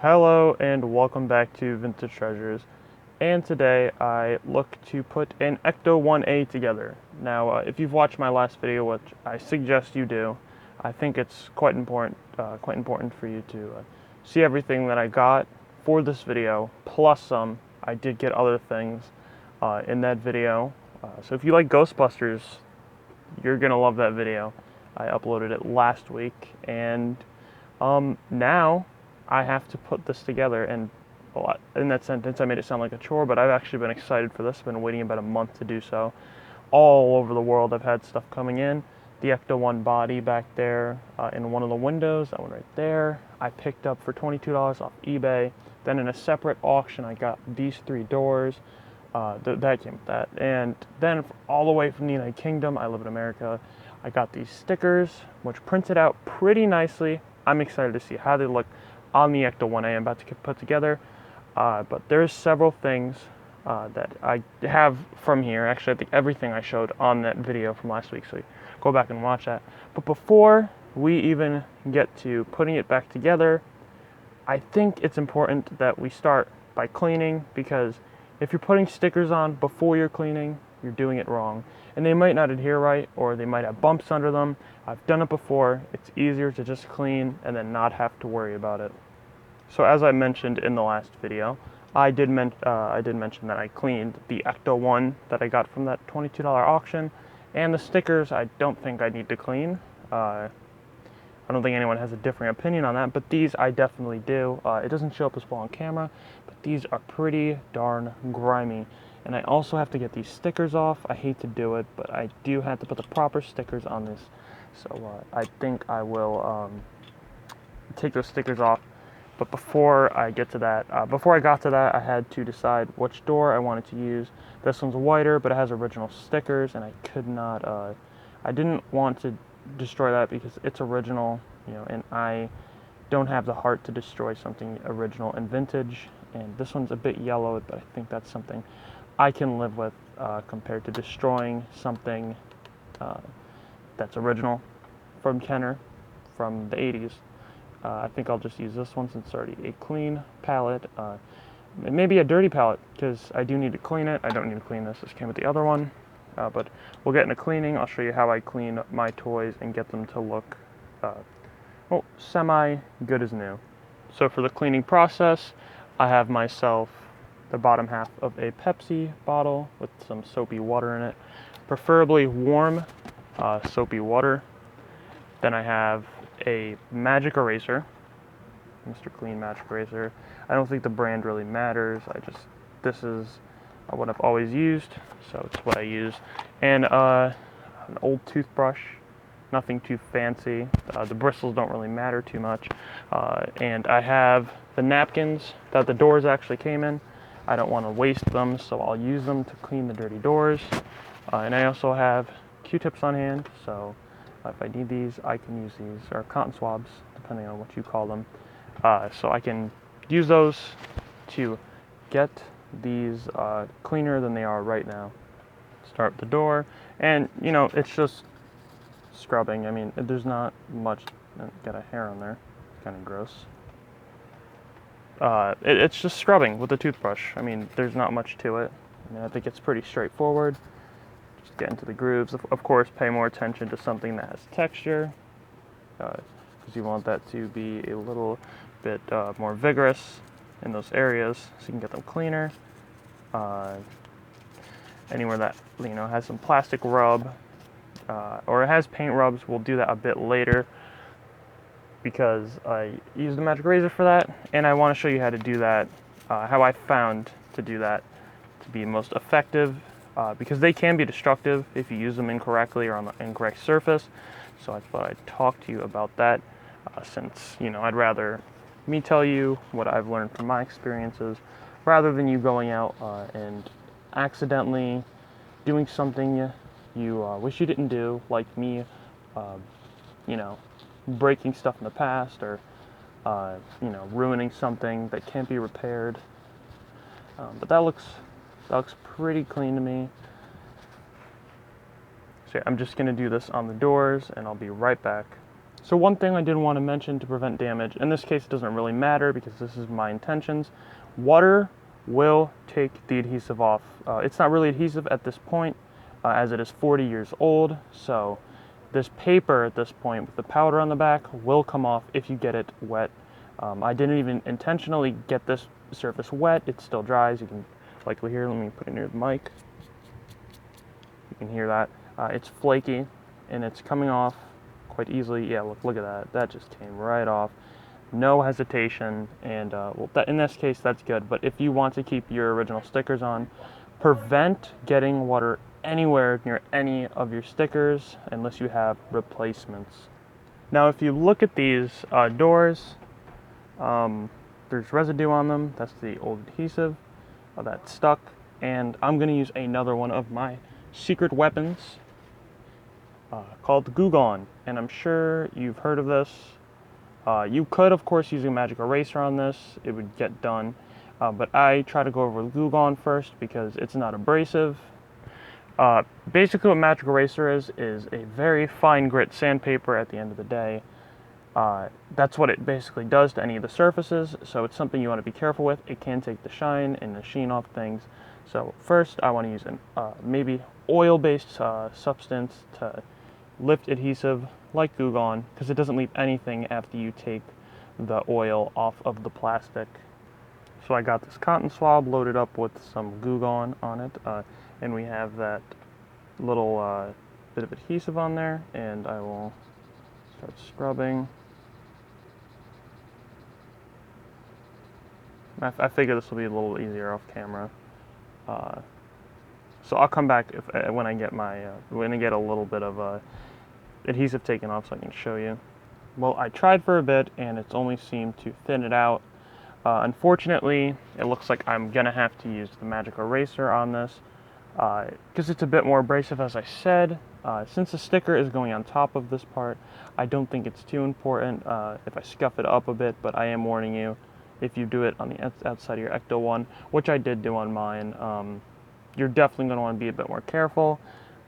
Hello and welcome back to Vintage Treasures, and today I look to put an ECTO 1A together. Now if you've watched my last video, which I suggest you do, I think it's quite important for you to see everything that I got for this video, plus some. I did get other things in that video, so if you like Ghostbusters, you're gonna love that video. I uploaded it last week, and now I have to put this together, and in that sentence I made it sound like a chore, but I've actually been excited for this. I've been waiting about a month to do so. All over the world I've had stuff coming in. The ECTO 1 body back there in one of the windows, that one right there, I picked up for $22 off eBay. Then in a separate auction I got these 3 doors. That came with that. And then all the way from the United Kingdom, I live in America, I got these stickers, which printed out pretty nicely. I'm excited to see how they look on the ECTO 1A I'm about to put together. But there's several things that I have from here. Actually, I think everything I showed on that video from last week, so go back and watch that. But before we even get to putting it back together, I think it's important that we start by cleaning, because if you're putting stickers on before you're cleaning, you're doing it wrong. And they might not adhere right, or they might have bumps under them. I've done it before. It's easier to just clean and then not have to worry about it. So as I mentioned in the last video, I did mention that I cleaned the ECTO 1 that I got from that $22 auction, and the stickers I don't think I need to clean. I don't think anyone has a different opinion on that, but these I definitely do. It doesn't show up as well on camera, but these are pretty darn grimy. And I also have to get these stickers off. I hate to do it, but I do have to put the proper stickers on this. So I think I will take those stickers off. But before I got to that, I had to decide which door I wanted to use. This one's whiter, but it has original stickers, and I could not, I didn't want to destroy that because it's original, and I don't have the heart to destroy something original and vintage. And this one's a bit yellowed, but I think that's something I can live with compared to destroying something that's original from Kenner from the 80s. I think I'll just use this one since it's already a clean palette. Maybe a dirty palette, because I do need to clean it. I don't need to clean this. This came with the other one. But we'll get into cleaning. I'll show you how I clean my toys and get them to look semi good as new. So for the cleaning process, I have myself the bottom half of a Pepsi bottle with some soapy water in it, preferably warm soapy water. Then I have a magic eraser, Mr. Clean magic eraser. I don't think the brand really matters. This is what I've always used, so it's what I use. And an old toothbrush, nothing too fancy. The bristles don't really matter too much. And I have the napkins that the doors actually came in. I don't want to waste them, so I'll use them to clean the dirty doors. And I also have Q-tips on hand, so if I need these, I can use these, or cotton swabs, depending on what you call them. So I can use those to get these cleaner than they are right now. Start the door, and it's just scrubbing. I mean, there's not much. Got a hair on there, kind of gross. It's just scrubbing with a toothbrush. I mean, there's not much to it. I think it's pretty straightforward. Just get into the grooves. Of course, pay more attention to something that has texture, because you want that to be a little bit more vigorous in those areas, so you can get them cleaner. Anywhere that has some plastic rub, or it has paint rubs, we'll do that a bit later, because I use the magic razor for that, and I want to show you how to do that, how I found to do that to be most effective, because they can be destructive if you use them incorrectly or on the incorrect surface. So I thought I'd talk to you about that, since I'd rather me tell you what I've learned from my experiences rather than you going out and accidentally doing something you wish you didn't do, like me breaking stuff in the past, or ruining something that can't be repaired. But that looks pretty clean to me. So I'm just going to do this on the doors, and I'll be right back. So one thing I did want to mention to prevent damage, in this case it doesn't really matter because this is my intentions, water will take the adhesive off. It's not really adhesive at this point as it is 40 years old, so this paper at this point with the powder on the back will come off if you get it wet. I didn't even intentionally get this surface wet, it still dries. You can likely hear, let me put it near the mic. You can hear that. It's flaky and it's coming off quite easily. Yeah, look at that. That just came right off. No hesitation, and well, in this case, that's good. But if you want to keep your original stickers on, prevent getting water anywhere near any of your stickers unless you have replacements. Now, if you look at these doors, there's residue on them. That's the old adhesive that stuck, and I'm going to use another one of my secret weapons called Goo Gone, and I'm sure you've heard of this. You could, of course, use a magic eraser on this. It would get done, but I try to go over with Goo Gone first because it's not abrasive. Basically, what magic eraser is a very fine grit sandpaper at the end of the day. That's what it basically does to any of the surfaces, so it's something you want to be careful with. It can take the shine and the sheen off things. So first, I want to use an maybe oil-based substance to lift adhesive like Goo Gone, because it doesn't leave anything after you take the oil off of the plastic. So I got this cotton swab loaded up with some Goo Gone on it, and we have that little bit of adhesive on there, and I will start scrubbing. I figure this will be a little easier off camera. So I'll come back when I get a little bit of adhesive taken off so I can show you. Well, I tried for a bit and it's only seemed to thin it out. Unfortunately, it looks like I'm gonna have to use the magic eraser on this because it's a bit more abrasive, as I said. Since the sticker is going on top of this part, I don't think it's too important if I scuff it up a bit, but I am warning you, if you do it on the outside of your Ecto one, which I did do on mine, you're definitely going to want to be a bit more careful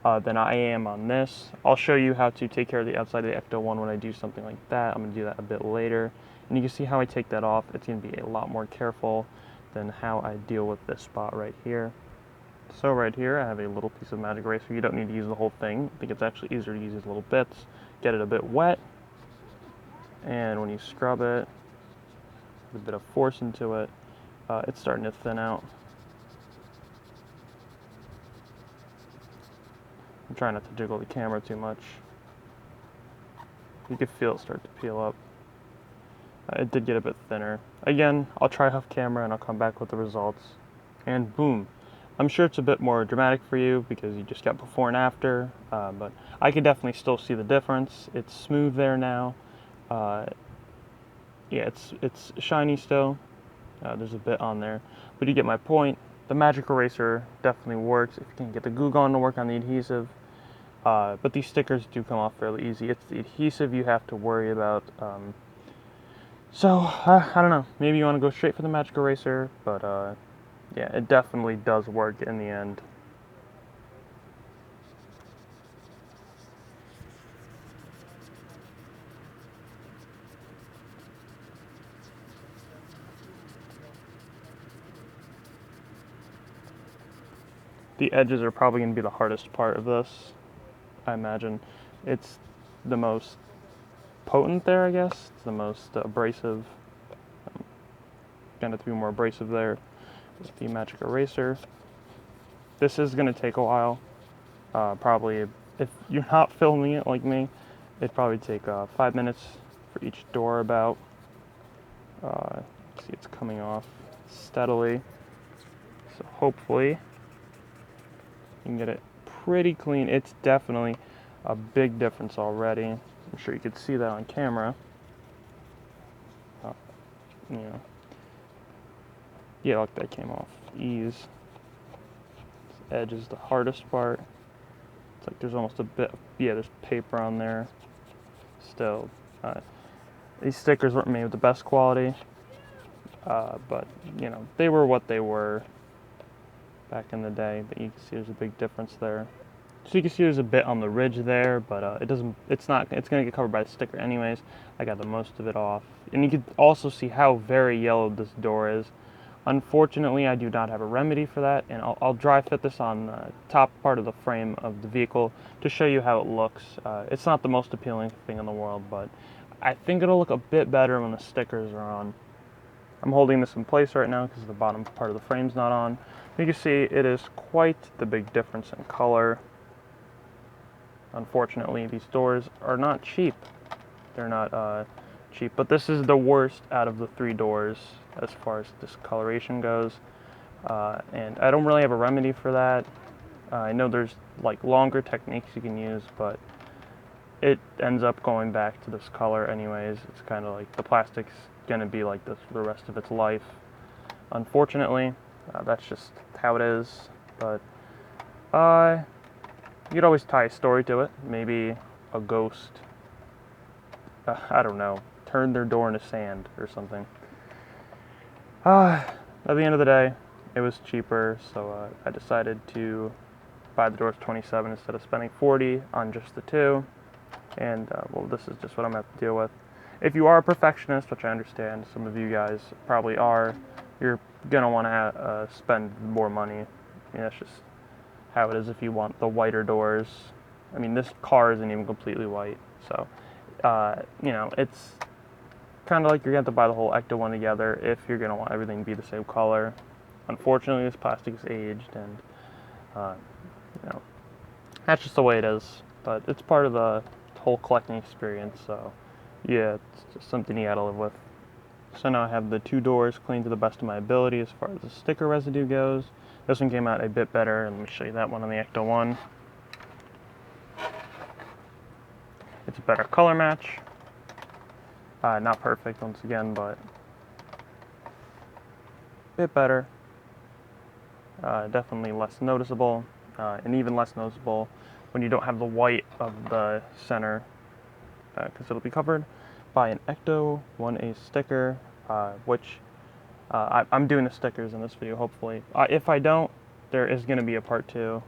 than I am on this. I'll show you how to take care of the outside of the Ecto one when I do something like that. I'm going to do that a bit later. And you can see how I take that off. It's going to be a lot more careful than how I deal with this spot right here. So right here, I have a little piece of magic eraser. You don't need to use the whole thing. I think it's actually easier to use these little bits. Get it a bit wet. And when you scrub it, a bit of force into it, it's starting to thin out. I'm trying not to jiggle the camera too much. You can feel it start to peel up. It did get a bit thinner. Again, I'll try off camera and I'll come back with the results. And boom. I'm sure it's a bit more dramatic for you because you just got before and after, but I can definitely still see the difference. It's smooth there now. Yeah, it's shiny still. There's a bit on there, but you get my point. The magic eraser definitely works if you can get the Goo Gone to work on the adhesive. But these stickers do come off fairly easy. It's the adhesive you have to worry about. So I don't know. Maybe you want to go straight for the magic eraser, but yeah, it definitely does work in the end. The edges are probably going to be the hardest part of this, I imagine. It's the most potent there, I guess. It's the most abrasive. Going to have to be more abrasive there with the magic eraser. This is going to take a while. Probably, if you're not filming it like me, it'd probably take 5 minutes for each door about. See, it's coming off steadily. So hopefully you can get it pretty clean. It's definitely a big difference already. I'm sure you could see that on camera. You know. Yeah, look, that came off. Ease. This edge is the hardest part. It's like there's almost a bit, yeah, there's paper on there still. These stickers weren't made with the best quality, but, you know, they were what they were back in the day, but you can see there's a big difference there. So you can see there's a bit on the ridge there, but it's going to get covered by the sticker anyways. I got the most of it off. And you can also see how very yellow this door is. Unfortunately, I do not have a remedy for that, and I'll dry fit this on the top part of the frame of the vehicle to show you how it looks. It's not the most appealing thing in the world, but I think it'll look a bit better when the stickers are on. I'm holding this in place right now because the bottom part of the frame's not on. You can see it is quite the big difference in color. Unfortunately, these doors are not cheap. They're not cheap, but this is the worst out of the 3 doors as far as discoloration goes. And I don't really have a remedy for that. I know there's like longer techniques you can use, but it ends up going back to this color anyways. It's kind of like the plastic's gonna be like this for the rest of its life. Unfortunately, that's just how it is. But you could always tie a story to it. Maybe a ghost, I don't know, turned their door into sand or something. At the end of the day, it was cheaper, so I decided to buy the doors 27 instead of spending 40 on just the 2. And well, this is just what I'm going to have to deal with. If you are a perfectionist, which I understand some of you guys probably are, you're going to want to spend more money. I mean, that's just how it is if you want the whiter doors. I mean, this car isn't even completely white, so you know, it's kind of like you're going to have to buy the whole ECTO one together if you're going to want everything to be the same color. Unfortunately, this plastic is aged, and you know, that's just the way it is. But it's part of the whole collecting experience, so yeah, it's just something you gotta live with. So now I have the 2 doors cleaned to the best of my ability as far as the sticker residue goes. This one came out a bit better, and let me show you that one on the ECTO one. It's a better color match. Not perfect once again, but a bit better. Definitely less noticeable, and even less noticeable when you don't have the white of the center, because it'll be covered by an ECTO 1A sticker, which I'm doing the stickers in this video, hopefully. If I don't, there is going to be a part 2,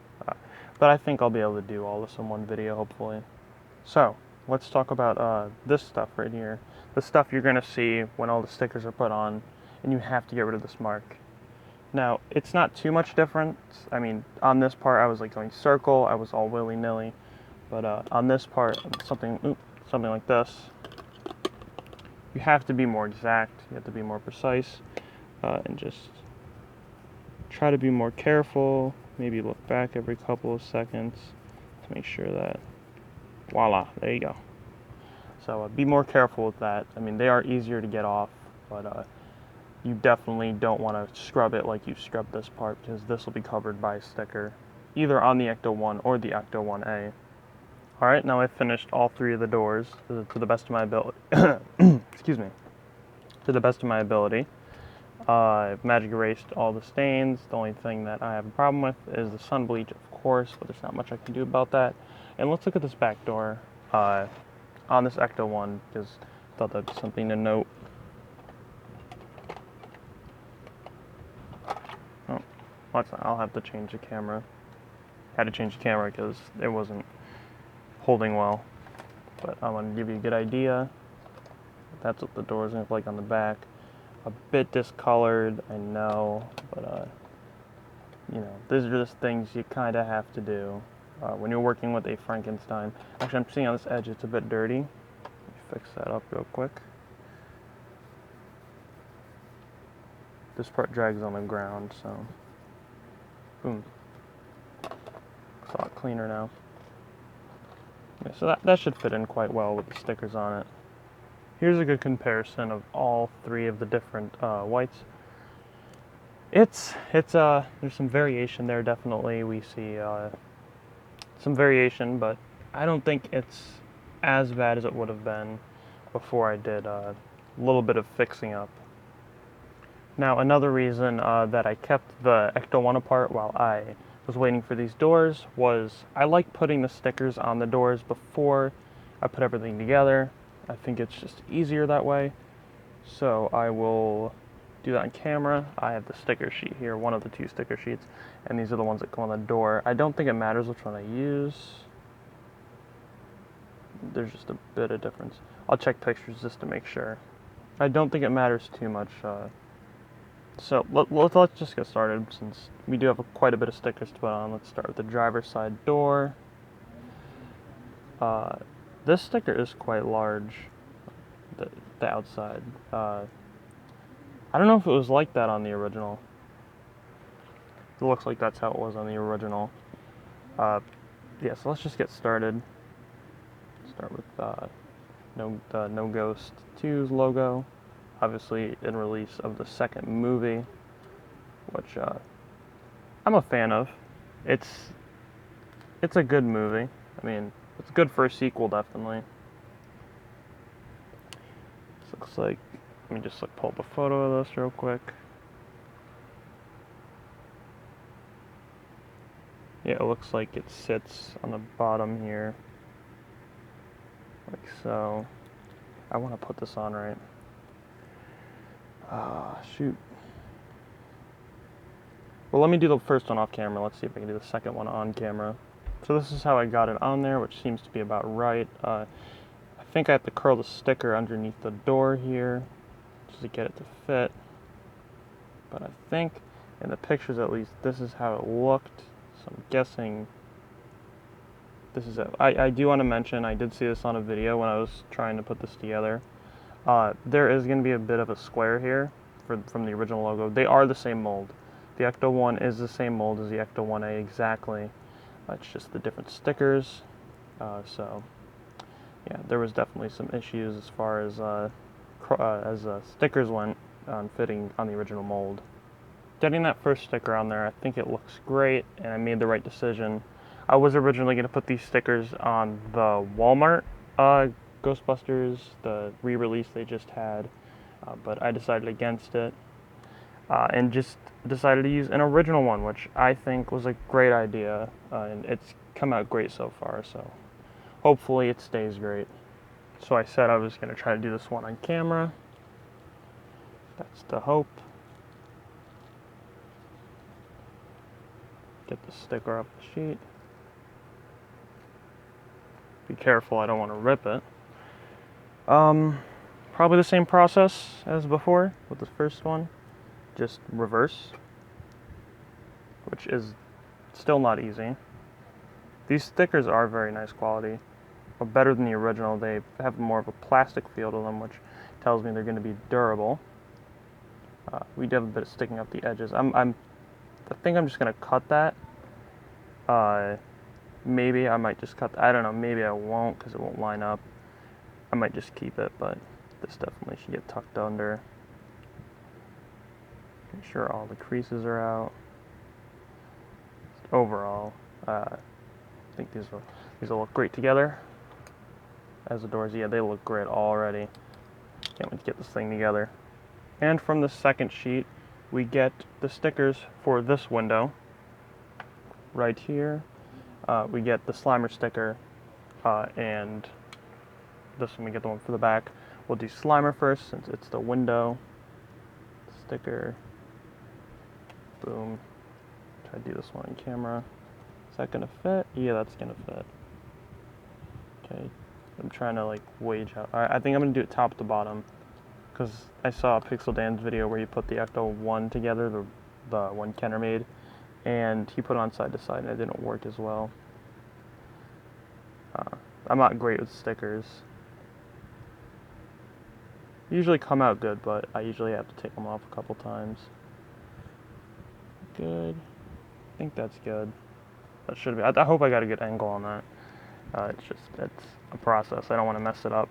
but I think I'll be able to do all this in one video, hopefully. So, let's talk about this stuff right here. The stuff you're going to see when all the stickers are put on, and you have to get rid of this mark. Now, it's not too much difference. I mean, on this part, I was like going circle, I was all willy-nilly, but on this part, something like this, you have to be more exact, you have to be more precise, and just try to be more careful, maybe look back every couple of seconds to make sure that, voila, there you go. So be more careful with that. I mean, they are easier to get off, but you definitely don't want to scrub it like you scrubbed this part, because this will be covered by a sticker, either on the ECTO 1 or the ECTO 1A. Alright, now I've finished all 3 of the doors to the best of my ability. Excuse me. To the best of my ability. I've magic erased all the stains. The only thing that I have a problem with is the sun bleach, of course, but there's not much I can do about that. And let's look at this back door on this ECTO 1, because I thought that'd be something to note. Oh, I'll have to change the camera. Had to change the camera because it wasn't holding well. But I want to give you a good idea. That's what the door's going to look like on the back. A bit discolored, I know, but you know, these are just things you kind of have to do when you're working with a Frankenstein. Actually, I'm seeing on this edge it's a bit dirty. Let me fix that up real quick. This part drags on the ground, so boom. It's a lot cleaner now. Yeah, so that should fit in quite well with the stickers on it. Here's a good comparison of all 3 of the different whites. There's some variation there, definitely. We see some variation, but I don't think it's as bad as it would have been before I did a little bit of fixing up. Now, another reason that I kept the ECTO 1 apart while I was waiting for these doors was I like putting the stickers on the doors before I put everything together. I think it's just easier that way. So I will do that on camera. I have the sticker sheet here, one of the two sticker sheets, and these are the ones that go on the door. I don't think it matters which one I use. There's just a bit of difference. I'll check pictures just to make sure. I don't think it matters too much. So let's just get started since we do have quite a bit of stickers to put on. Let's start with the driver's side door. This sticker is quite large, the outside. I don't know if it was like that on the original. It looks like that's how it was on the original. Yeah, so let's just get started. Start with the No Ghost 2's logo. Obviously in release of the second movie, which I'm a fan of. It's a good movie. I mean, it's good for a sequel, definitely. This looks like, let me just pull up a photo of this real quick. Yeah, it looks like it sits on the bottom here, like so. I want to put this on right. Shoot. Well, let me do the first one off camera. Let's see if I can do the second one on camera. So this is how I got it on there, which seems to be about right. I think I have to curl the sticker underneath the door here just to get it to fit. But I think, in the pictures at least, this is how it looked. So I'm guessing this is it. I do want to mention, I did see this on a video when I was trying to put this together. There is going to be a bit of a square here from the original logo. They are the same mold. The Ecto 1 is the same mold as the Ecto 1A exactly. It's just the different stickers. So, yeah, there was definitely some issues as far as stickers went on fitting on the original mold. Getting that first sticker on there, I think it looks great, and I made the right decision. I was originally going to put these stickers on the Walmart Ghostbusters, the re-release they just had, but I decided against it, and just decided to use an original one, which I think was a great idea, and it's come out great so far, so hopefully it stays great. So I said I was going to try to do this one on camera. That's the hope. Get the sticker off the sheet. Be careful, I don't want to rip it. Probably the same process as before with the first one, just reverse, which is still not easy. These stickers are very nice quality, but better than the original. They have more of a plastic feel to them, which tells me they're going to be durable. We do have a bit of sticking up the edges. I think I'm just going to cut that. Maybe I might just cut, I don't know, maybe I won't because it won't line up. I might just keep it, but this definitely should get tucked under. Make sure all the creases are out. Overall, I think these will look great together. As the doors, yeah, they look great already. Can't wait to get this thing together. And from the second sheet, we get the stickers for this window. Right here, we get the Slimer sticker, and this one we get the one for the back. We'll do Slimer first since it's the window. Sticker. Boom. Try to do this one on camera. Is that gonna fit? Yeah, that's gonna fit. Okay. I'm trying to wage out. Alright, I think I'm gonna do it top to bottom, because I saw Pixel Dan's video where he put the Ecto 1 together, the one Kenner made, and he put it on side to side and it didn't work as well. I'm not great with stickers. Usually come out good, but I usually have to take them off a couple times. Good. I think that's good. That should be. I hope I got a good angle on that. It's a process. I don't want to mess it up.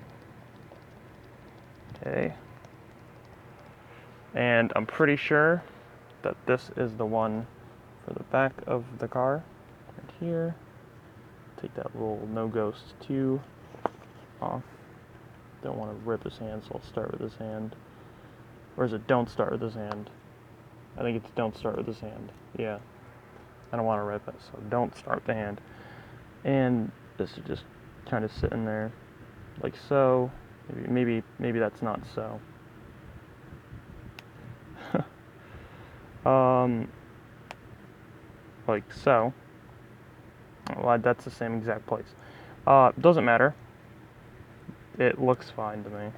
Okay. And I'm pretty sure that this is the one for the back of the car. Right here. Take that little No Ghost 2 off. Don't want to rip his hand, so I'll start with his hand. Or is it don't start with his hand? I think it's don't start with his hand. Yeah. I don't want to rip it, so don't start with the hand. And this is just kind of sitting there, like so. Maybe that's not so. like so. Well, that's the same exact place. Doesn't matter. It looks fine to me.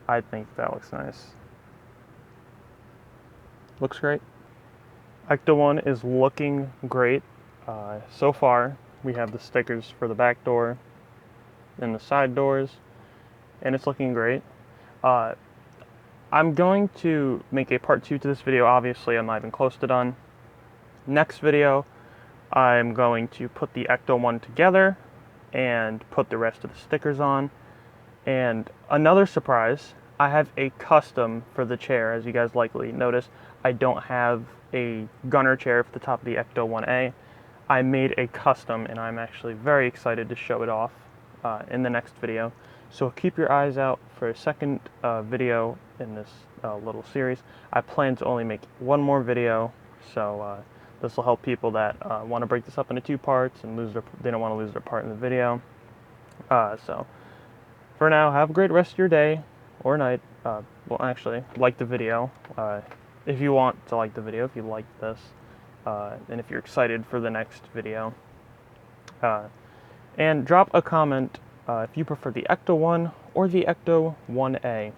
I think that looks nice. Looks great. Ecto 1 is looking great. So far, we have the stickers for the back door and the side doors, and it's looking great. I'm going to make a part 2 to this video. Obviously, I'm not even close to done. Next video, I'm going to put the Ecto 1 together and put the rest of the stickers on. And another surprise, I have a custom for the chair. As you guys likely noticed, I don't have a gunner chair for the top of the Ecto 1A. I made a custom, and I'm actually very excited to show it off in the next video. So keep your eyes out for a second video in this little series. I plan to only make one more video, so this will help people that want to break this up into 2 parts and they don't want to lose their part in the video. So for now, have a great rest of your day or night. Well, actually, like the video if you want to like the video, if you like this, and if you're excited for the next video. And drop a comment if you prefer the Ecto 1 or the Ecto 1A.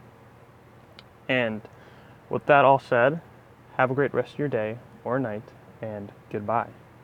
And with that all said, have a great rest of your day or night, and goodbye.